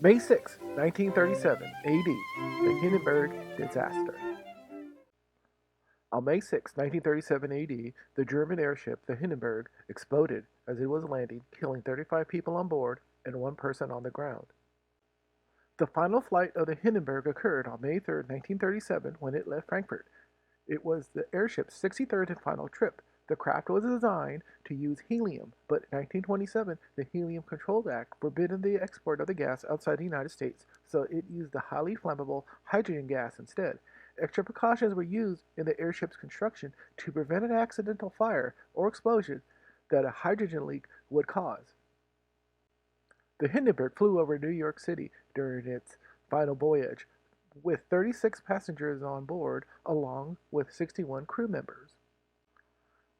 May 6, 1937 AD, the Hindenburg Disaster. On May 6, 1937 AD, the German airship, the Hindenburg, exploded as it was landing, killing 35 people on board and one person on the ground. The final flight of the Hindenburg occurred on May 3, 1937, when it left Frankfurt. It was the airship's 63rd and final trip. The craft was designed to use helium, but in 1927, the Helium Control Act forbidden the export of the gas outside the United States, so it used the highly flammable hydrogen gas instead. Extra precautions were used in the airship's construction to prevent an accidental fire or explosion that a hydrogen leak would cause. The Hindenburg flew over New York City during its final voyage, with 36 passengers on board, along with 61 crew members.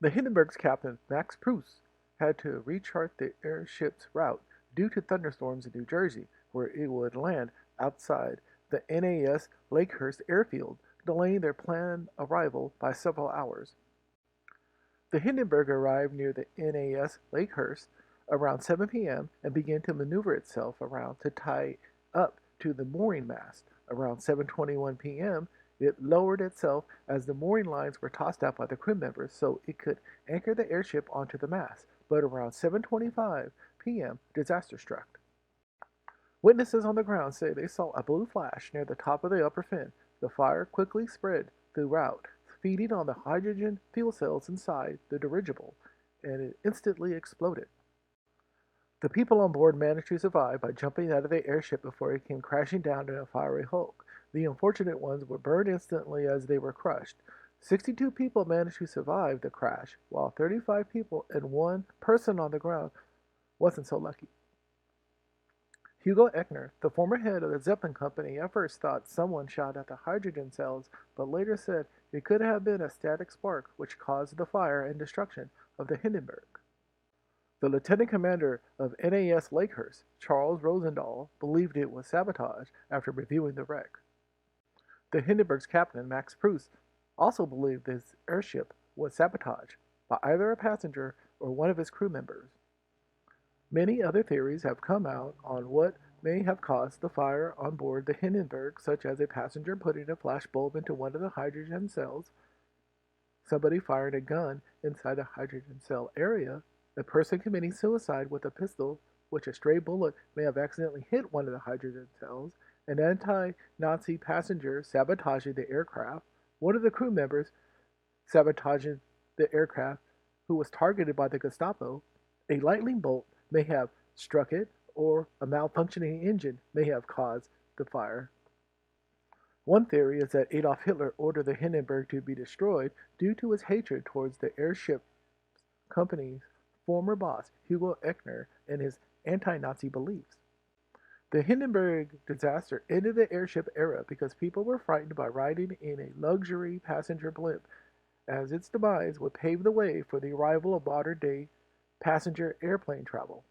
The Hindenburg's captain, Max Pruss, had to rechart the airship's route due to thunderstorms in New Jersey, where it would land outside the NAS Lakehurst airfield, delaying their planned arrival by several hours. The Hindenburg arrived near the NAS Lakehurst around 7 p.m. and began to maneuver itself around to tie up to the mooring mast. Around 7:21 p.m., it lowered itself as the mooring lines were tossed out by the crew members so it could anchor the airship onto the mast. But around 7:25 p.m., disaster struck. Witnesses on the ground say they saw a blue flash near the top of the upper fin. The fire quickly spread throughout, feeding on the hydrogen fuel cells inside the dirigible, and it instantly exploded. The people on board managed to survive by jumping out of the airship before it came crashing down in a fiery hulk. The unfortunate ones were burned instantly as they were crushed. 62 people managed to survive the crash, while 35 people and one person on the ground wasn't so lucky. Hugo Echner, the former head of the Zeppelin Company, at first thought someone shot at the hydrogen cells, but later said it could have been a static spark which caused the fire and destruction of the Hindenburg. The lieutenant commander of NAS Lakehurst, Charles Rosendahl, believed it was sabotage after reviewing the wreck. The Hindenburg's captain, Max Pruss, also believed this airship was sabotaged by either a passenger or one of his crew members. Many other theories have come out on what may have caused the fire on board the Hindenburg, such as a passenger putting a flash bulb into one of the hydrogen cells, somebody firing a gun inside the hydrogen cell area, a person committing suicide with a pistol, which a stray bullet may have accidentally hit one of the hydrogen cells, an anti-Nazi passenger sabotaging the aircraft, one of the crew members sabotaging the aircraft who was targeted by the Gestapo, a lightning bolt may have struck it, or a malfunctioning engine may have caused the fire. One theory is that Adolf Hitler ordered the Hindenburg to be destroyed due to his hatred towards the airship company's former boss, Hugo Echner, and his anti-Nazi beliefs. The Hindenburg disaster ended the airship era because people were frightened by riding in a luxury passenger blimp, as its demise would pave the way for the arrival of modern-day passenger airplane travel.